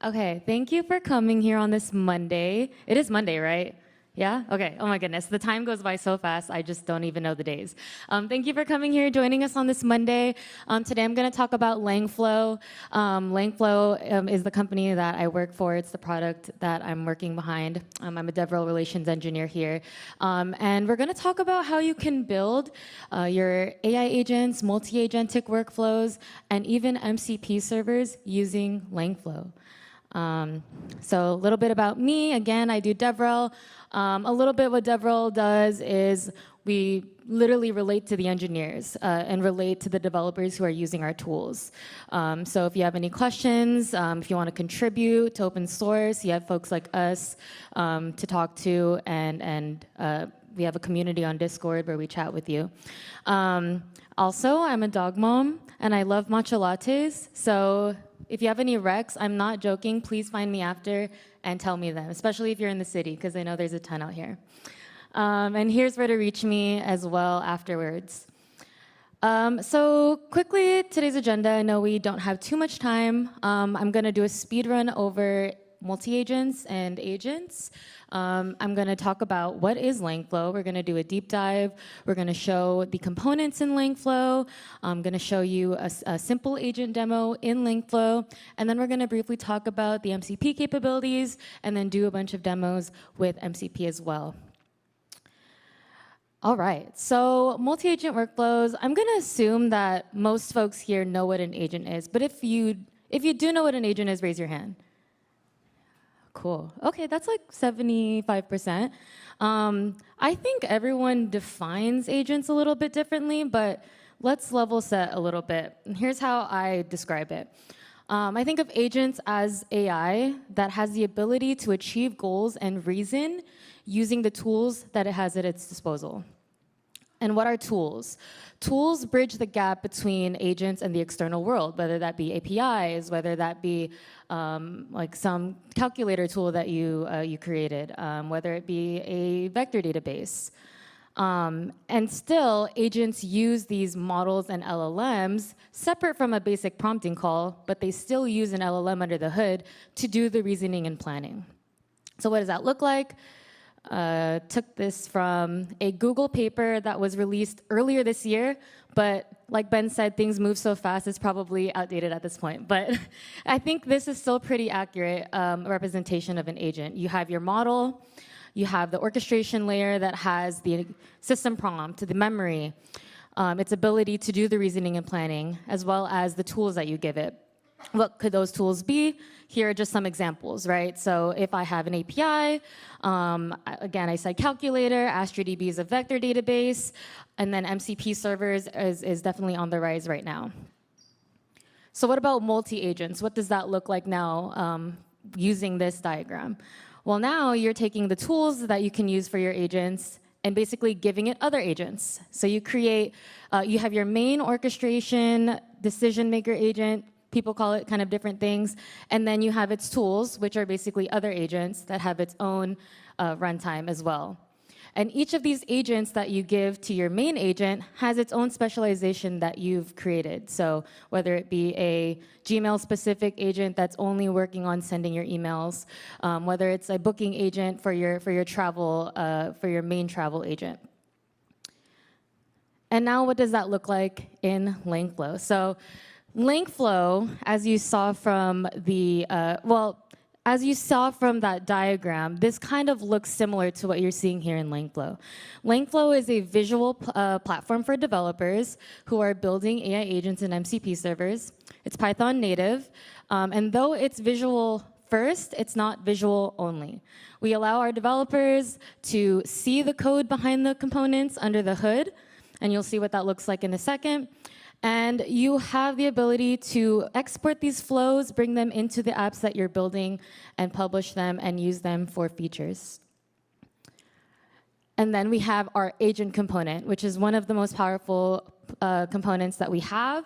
Okay, thank you for coming here on this Monday. It is Monday, right? Yeah? Okay. Oh my goodness. The time goes by so fast, I just don't even know the days. Thank you for coming here, joining us on this Monday. Today I'm going to talk about Langflow. Langflow is the company that I work for. It's the product that I'm working behind. I'm a DevRel relations engineer here. And we're going to talk about how you can build your AI agents, multi-agentic workflows, and even MCP servers using Langflow. So a little bit about me. Again, I do DevRel. A little bit what DevRel does is we literally relate to the engineers and relate to the developers who are using our tools. So if you have any questions, if you want to contribute to open source, you have folks like us to talk to, and we have a community on Discord where we chat with you. Also, I'm a dog mom, and I love matcha lattes. So if you have any recs, I'm not joking, please find me after and tell me them, especially if you're in the city, because I know there's a ton out here. And here's where to reach me as well afterwards. So quickly, today's agenda. I know we don't have too much time. I'm going to do a speed run over multi-agents and agents. I'm going to talk about what is Langflow. We're going to do a deep dive. We're going to show the components in Langflow. I'm going to show you a simple agent demo in Langflow. And then we're going to briefly talk about the MCP capabilities and then do a bunch of demos with MCP as well. All right, so multi-agent workflows. I'm going to assume that most folks here know what an agent is. But if you do know what an agent is, raise your hand. Cool. Okay, that's like 75%. I think everyone defines agents a little bit differently, but let's level set a little bit. And here's how I describe it. I think of agents as AI that has the ability to achieve goals and reason using the tools that it has at its disposal. And what are tools? Tools bridge the gap between agents and the external world, whether that be APIs, whether that be like some calculator tool that you created, whether it be a vector database. And still, agents use these models and LLMs separate from a basic prompting call, but they still use an LLM under the hood to do the reasoning and planning. So what does that look like? Took this from a Google paper that was released earlier this year, but like Ben said, things move so fast, it's probably outdated at this point. But I think this is still pretty accurate representation of an agent. You have your model, you have the orchestration layer that has the system prompt, the memory, its ability to do the reasoning and planning, as well as the tools that you give it. What could those tools be? Here are just some examples, right? So if I have an API, again, I said calculator, AstroDB is a vector database, and then MCP servers is definitely on the rise right now. So what about multi-agents? What does that look like now using this diagram? Well, now you're taking the tools that you can use for your agents and basically giving it other agents. So you create, you have your main orchestration decision maker agent. People call it kind of different things. And then you have its tools, which are basically other agents that have its own runtime as well. And each of these agents that you give to your main agent has its own specialization that you've created. So whether it be a Gmail-specific agent that's only working on sending your emails, whether it's a booking agent for your travel, for your main travel agent. And now what does that look like in Langflow? So Langflow, as you saw from the, as you saw from that diagram, this kind of looks similar to what you're seeing here in Langflow. Langflow is a visual platform for developers who are building AI agents and MCP servers. It's Python native, and though it's visual first, it's not visual only. We allow our developers to see the code behind the components under the hood, and you'll see what that looks like in a second. And you have the ability to export these flows, bring them into the apps that you're building, and publish them and use them for features. And then we have our agent component, which is one of the most powerful components that we have.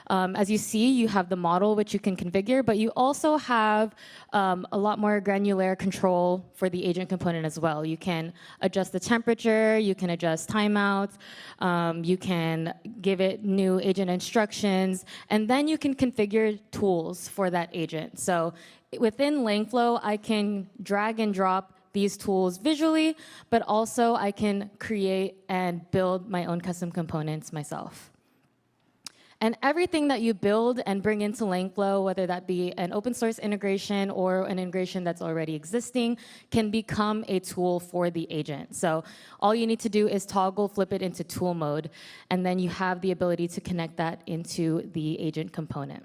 As you see, you have the model, which you can configure, but you also have a lot more granular control for the agent component as well. You can adjust the temperature, you can adjust timeouts, you can give it new agent instructions, and then you can configure tools for that agent. So within Langflow, I can drag and drop these tools visually, but also I can create and build my own custom components myself. And everything that you build and bring into Langflow, whether that be an open source integration or an integration that's already existing, can become a tool for the agent. So all you need to do is toggle, flip it into tool mode, and then you have the ability to connect that into the agent component.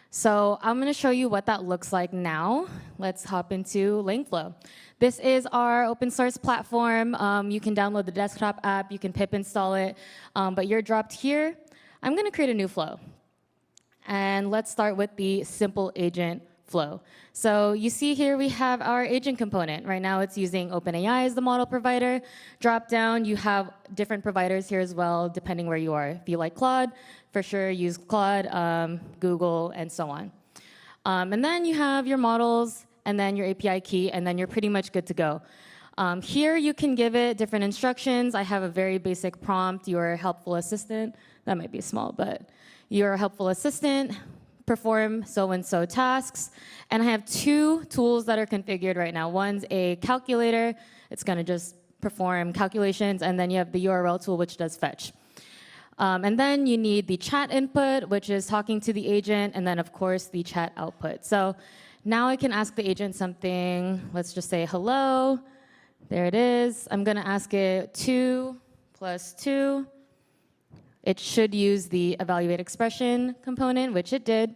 So I'm going to show you what that looks like now. Let's hop into Langflow. This is our open source platform. You can download the desktop app, you can pip install it, but you're dropped here. I'm going to create a new flow. And let's start with the simple agent flow. So you see here we have our agent component. Right now it's using OpenAI as the model provider. Drop down, you have different providers here as well, depending where you are. If you like Claude, for sure use Claude, Google, and so on. And then you have your models, and then your API key, and then you're pretty much good to go. Here you can give it different instructions. I have a very basic prompt, your helpful assistant. That might be small, but your helpful assistant, perform so-and-so tasks. And I have two tools that are configured right now. One's a calculator. It's going to just perform calculations. And then you have the URL tool, which does fetch. And then you need the chat input, which is talking to the agent. And then, of course, the chat output. So now I can ask the agent something. Let's just say hello. There it is. I'm going to ask it 2 plus 2. It should use the evaluate expression component, which it did.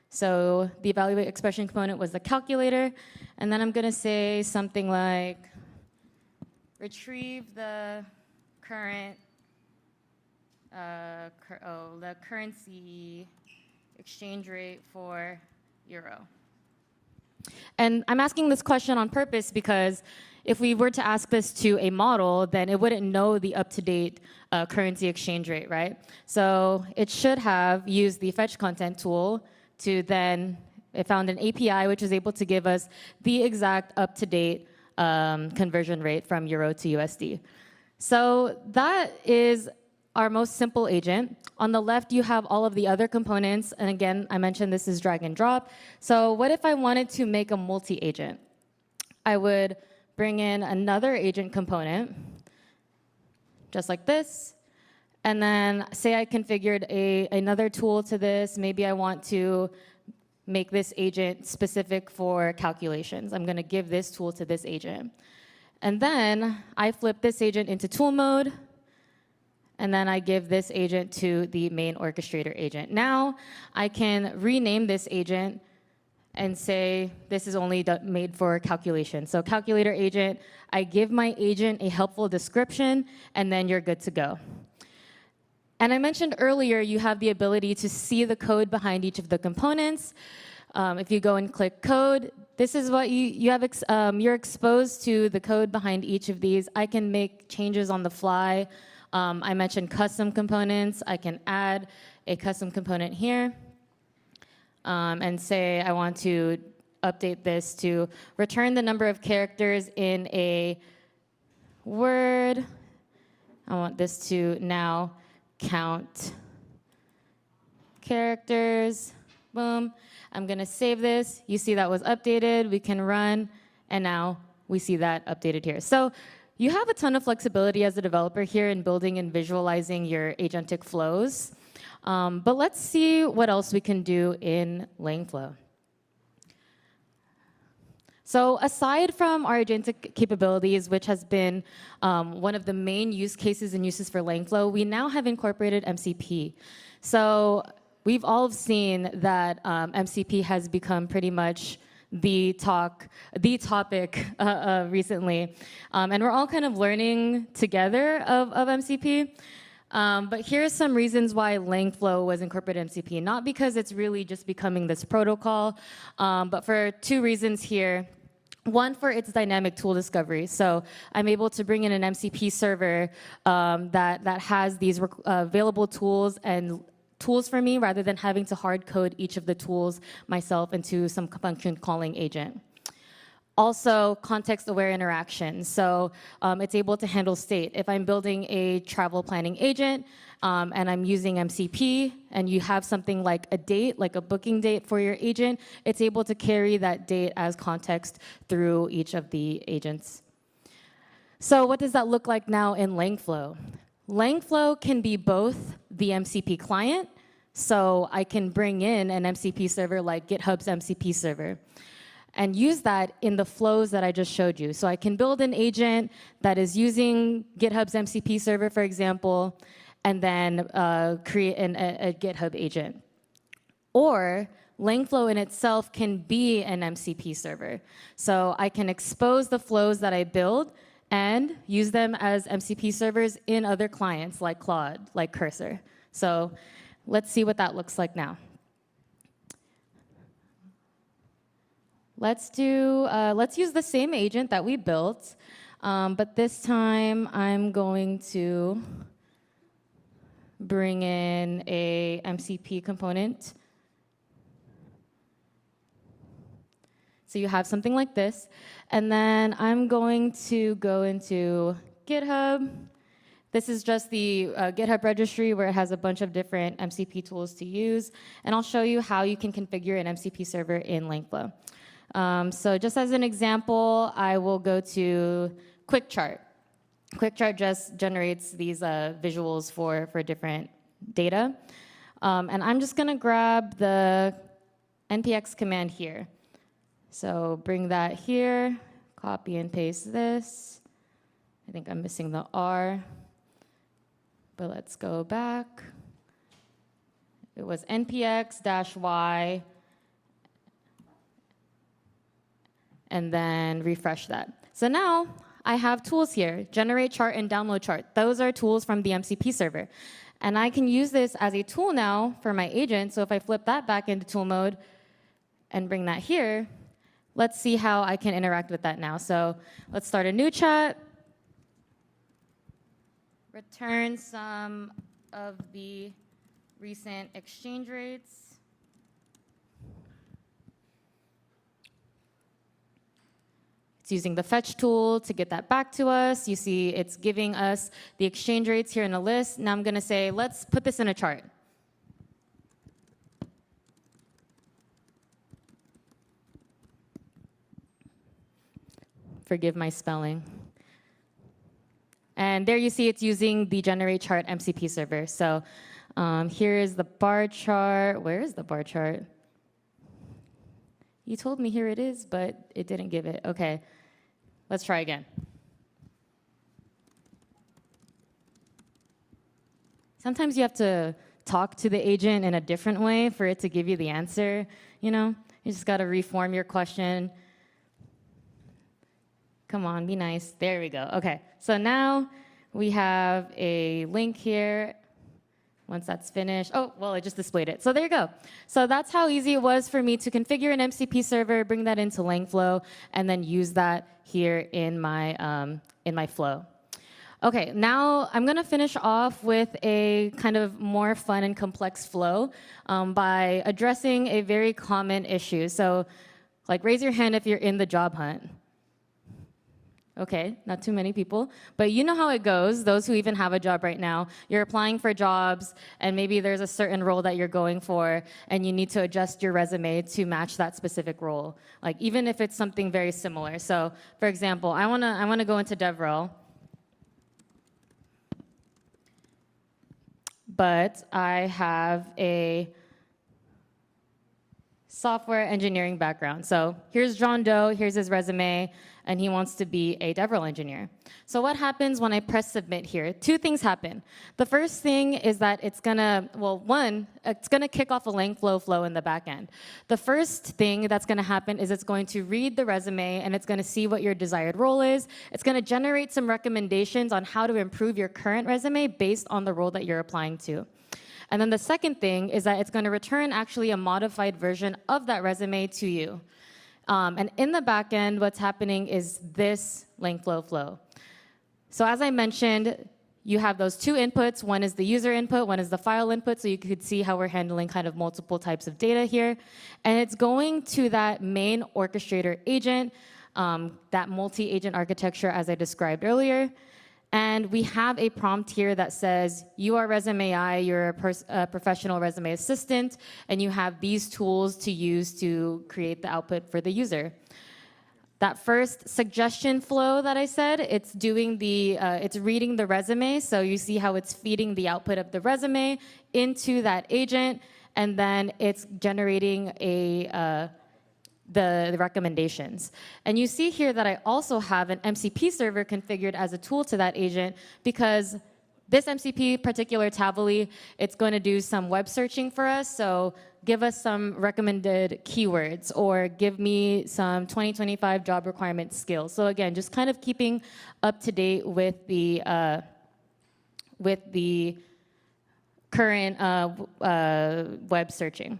So the evaluate expression component was the calculator. And then I'm going to say something like, retrieve the current, the currency exchange rate for euro. And I'm asking this question on purpose because if we were to ask this to a model, then it wouldn't know the up-to-date currency exchange rate, right? So it should have used the fetch content tool to then, it found an API which is able to give us the exact up-to-date conversion rate from euro to USD. So that is our most simple agent. On the left, you have all of the other components. And again, I mentioned this is drag and drop. So what if I wanted to make a multi-agent? I would bring in another agent component, just like this. And then say I configured another tool to this. Maybe I want to make this agent specific for calculations. I'm going to give this tool to this agent. And then I flip this agent into tool mode. And then I give this agent to the main orchestrator agent. Now I can rename this agent and say this is only made for calculation. So calculator agent, I give my agent a helpful description, and then you're good to go. And I mentioned earlier you have the ability to see the code behind each of the components. If you go and click code, this is what you're exposed to the code behind each of these. I can make changes on the fly. I mentioned custom components. I can add a custom component here. And say I want to update this to return the number of characters in a word. I want this to now count characters. Boom. I'm going to save this. You see that was updated. We can run. And now we see that updated here. So you have a ton of flexibility as a developer here in building and visualizing your agentic flows. But let's see what else we can do in Langflow. So aside from our agentic capabilities, which has been one of the main use cases and uses for Langflow, we now have incorporated MCP. So we've all seen that MCP has become pretty much the topic recently. And we're all kind of learning together of MCP. But here's some reasons why Langflow was incorporated MCP. Not because it's really just becoming this protocol, but for two reasons here. One, for its dynamic tool discovery. So I'm able to bring in an MCP server that has these available tools and tools for me rather than having to hard code each of the tools myself into some function calling agent. Also, context-aware interaction. So it's able to handle state. If I'm building a travel planning agent and I'm using MCP, and you have something like a date, like a booking date for your agent, it's able to carry that date as context through each of the agents. So what does that look like now in Langflow? Langflow can be both the MCP client, so I can bring in an MCP server like GitHub's MCP server, and use that in the flows that I just showed you. So I can build an agent that is using GitHub's MCP server, for example, and then create a GitHub agent. Or Langflow in itself can be an MCP server. So I can expose the flows that I build and use them as MCP servers in other clients like Claude, like Cursor. So let's see what that looks like now. Let's use the same agent that we built, but this time I'm going to bring in a MCP component. So you have something like this, and then I'm going to go into GitHub. This is just the GitHub registry where it has a bunch of different MCP tools to use, and I'll show you how you can configure an MCP server in Langflow. So just as an example, I will go to QuickChart. QuickChart just generates these visuals for different data. And I'm just going to grab the npx command here. So bring that here, copy and paste this. I think I'm missing the R, but let's go back. It was npx-y, and then refresh that. So now I have tools here, generate chart and download chart. Those are tools from the MCP server. And I can use this as a tool now for my agent. So if I flip that back into tool mode and bring that here, let's see how I can interact with that now. So let's start a new chat. Return some of the recent exchange rates. It's using the fetch tool to get that back to us. You see it's giving us the exchange rates here in a list. Now I'm going to say, let's put this in a chart. Forgive my spelling. And there you see it's using the generate chart MCP server. So here is the bar chart. Where is the bar chart? You told me here it is, but it didn't give it. OK. Let's try again. Sometimes you have to talk to the agent in a different way for it to give you the answer. You know, you just got to reform your question. Come on, be nice. There we go. OK, so now we have a link here. Once that's finished, oh, well, I just displayed it. So there you go. So that's how easy it was for me to configure an MCP server, bring that into Langflow, and then use that here in my flow. OK, now I'm going to finish off with a kind of more fun and complex flow by addressing a very common issue. So like raise your hand if you're in the job hunt. Okay, not too many people, but you know how it goes. Those who even have a job right now, you're applying for jobs, and maybe there's a certain role that you're going for, and you need to adjust your resume to match that specific role, like even if it's something very similar. So, for example, I wanna go into DevRel, but I have a software engineering background. So here's John Doe, here's his resume, and he wants to be a DevRel engineer. So what happens when I press submit here? Two things happen. The first thing is that it's gonna, well, one, it's gonna kick off a Langflow flow in the back end. The first thing that's gonna happen is it's going to read the resume and it's gonna see what your desired role is. It's gonna generate some recommendations on how to improve your current resume based on the role that you're applying to. And then the second thing is that it's going to return actually a modified version of that resume to you. And in the back end, what's happening is this Langflow flow. So as I mentioned, you have those two inputs. One is the user input, one is the file input. So you could see how we're handling kind of multiple types of data here. And it's going to that main orchestrator agent that multi-agent architecture as I described earlier. And we have a prompt here that says, you are Resume AI, you're a professional resume assistant, and you have these tools to use to create the output for the user. That first suggestion flow that I said, it's doing it's reading the resume. So you see how it's feeding the output of the resume into that agent, and then it's generating the recommendations. And you see here that I also have an MCP server configured as a tool to that agent, because this MCP particular Tavily, it's going to do some web searching for us. So give us some recommended keywords, or give me some 2025 job requirement skills. So again, just kind of keeping up to date with the current web searching.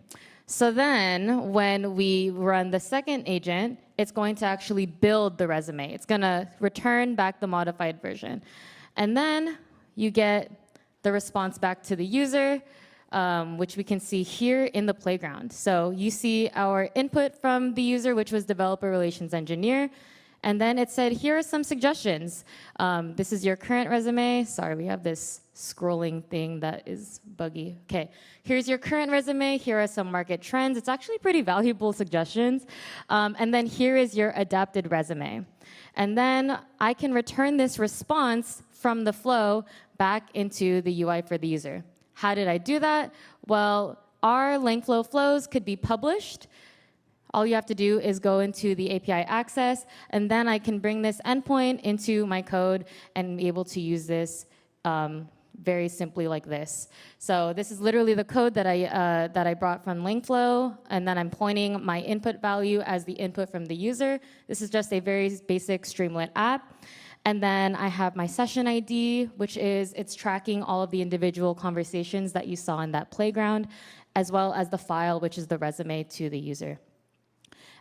So then when we run the second agent, it's going to actually build the resume. It's going to return back the modified version. And then you get the response back to the user, which we can see here in the playground. So you see our input from the user, which was developer relations engineer. And then it said, here are some suggestions. This is your current resume. Sorry, we have this scrolling thing that is buggy. Okay, here's your current resume. Here are some market trends. It's actually pretty valuable suggestions. And then here is your adapted resume. And then I can return this response from the flow back into the UI for the user. How did I do that? Well, our Langflow flows could be published. All you have to do is go into the API access, and then I can bring this endpoint into my code and be able to use this very simply like this. So this is literally the code that I brought from Langflow, and then I'm pointing my input value as the input from the user. This is just a very basic Streamlit app. And then I have my session ID, which is, it's tracking all of the individual conversations that you saw in that playground, as well as the file, which is the resume to the user.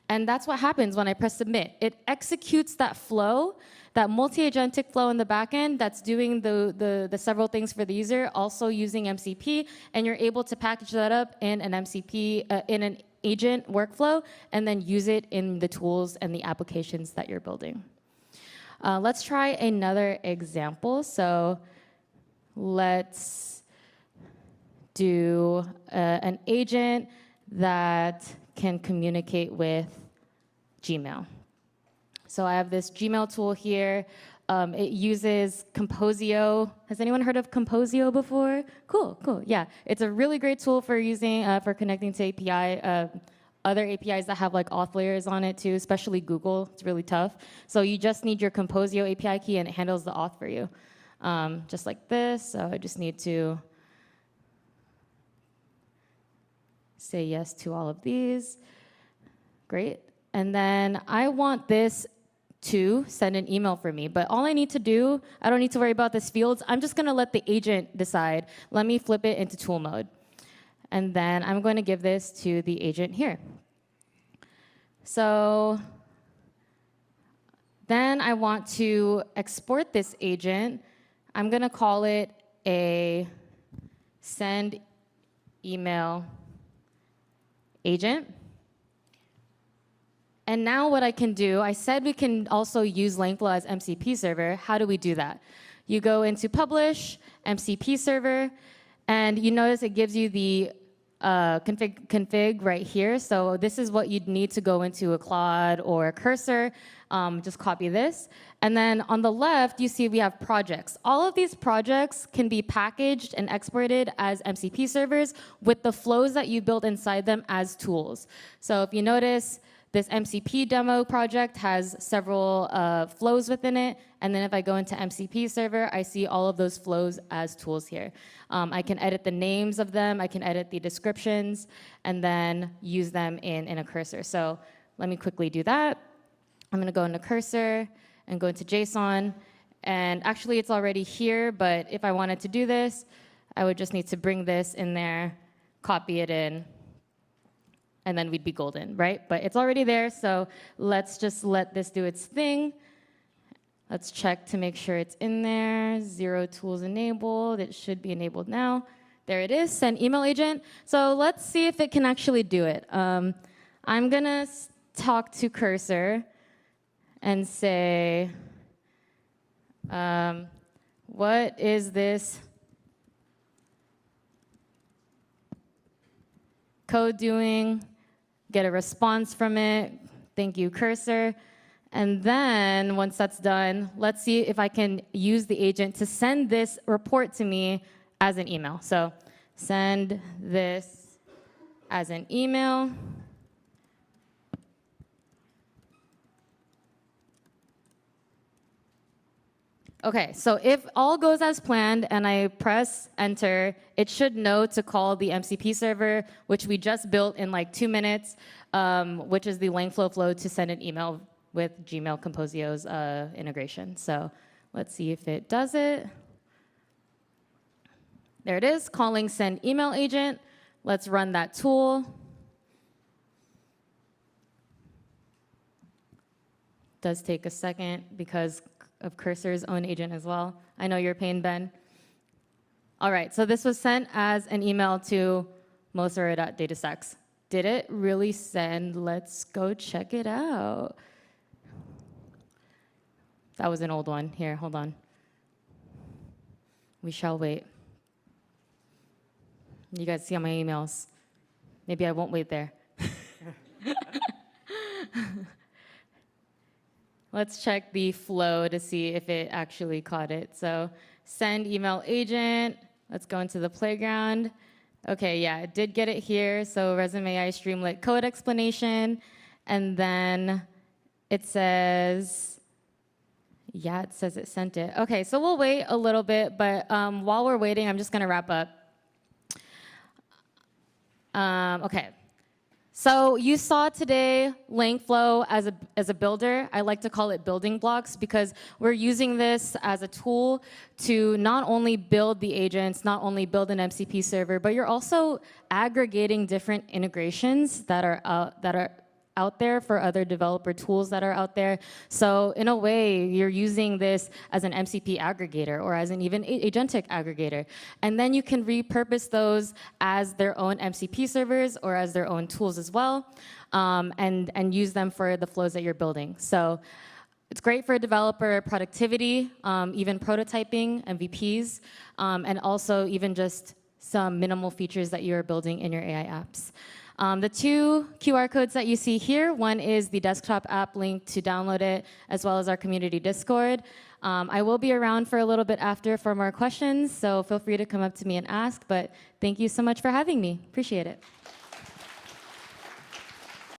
And that's what happens when I press submit. It executes that flow, that multi-agentic flow in the backend that's doing the several things for the user, also using MCP, and you're able to package that up in an MCP, in an agent workflow, and then use it in the tools and the applications that you're building. Let's try another example. So let's do an agent that can communicate with Gmail. So I have this Gmail tool here. It uses Composio. Has anyone heard of Composio before? Cool, cool. Yeah, it's a really great tool for using for connecting to API. Other APIs that have like auth layers on it too, especially Google. It's really tough. So you just need your Composio API key, and it handles the auth for you, just like this. So I just need to say yes to all of these. Great. And then I want this to send an email for me. But all I need to do, I don't need to worry about this fields. I'm just going to let the agent decide. Let me flip it into tool mode. And then I'm going to give this to the agent here. So then I want to export this agent. I'm going to call it a send email agent. And now what I can do, I said we can also use Langflow as MCP server. How do we do that? You go into publish, MCP server, and you notice it gives you the config right here. So this is what you'd need to go into a Claude or a Cursor. Just copy this. And then on the left, you see we have projects. All of these projects can be packaged and exported as MCP servers with the flows that you built inside them as tools. So if you notice, this MCP demo project has several flows within it. And then if I go into MCP server, I see all of those flows as tools here. I can edit the names of them. I can edit the descriptions, and then use them in a cursor. So let me quickly do that. I'm going to go into cursor and go into JSON. And actually, it's already here. But if I wanted to do this, I would just need to bring this in there, copy it in, and then we'd be golden, right? But it's already there, so let's just let this do its thing. Let's check to make sure it's in there. 0 tools enabled. It should be enabled now. There it is, send email agent. So let's see if it can actually do it. I'm gonna talk to cursor, and say, what is this code doing? Get a response from it. Thank you, cursor. And then once that's done, let's see if I can use the agent to send this report to me as an email. So send this as an email. Okay, so if all goes as planned and I press enter, it should know to call the MCP server, which we just built in like 2 minutes, which is the Langflow flow to send an email with Gmail Composio's integration. So let's see if it does it. There it is, calling send email agent. Let's run that tool. Does take a second because of Cursor's own agent as well. I know your pain, Ben. All right, so this was sent as an email to mozilla.datastax. Did it really send? Let's go check it out. That was an old one. Here, hold on. We shall wait. You guys see all my emails. Maybe I won't wait there. Let's check the flow to see if it actually caught it. So send email agent. Let's go into the playground. Okay, yeah, it did get it here. So resume AI Streamlit code explanation. And then it says, yeah, it says it sent it. Okay, so we'll wait a little bit, but while we're waiting, I'm just gonna wrap up. Okay. So you saw today Langflow as a builder. I like to call it building blocks because we're using this as a tool to not only build the agents, not only build an MCP server, but you're also aggregating different integrations that are out there for other developer tools that are out there. So in a way, you're using this as an MCP aggregator or as an even agentic aggregator. And then you can repurpose those as their own MCP servers or as their own tools as well, and use them for the flows that you're building. So it's great for developer productivity, even prototyping, MVPs, and also even just some minimal features that you're building in your AI apps. The two QR codes that you see here, one is the desktop app link to download it, as well as our community Discord. I will be around for a little bit after for more questions, so feel free to come up to me and ask, but thank you so much for having me. Appreciate it.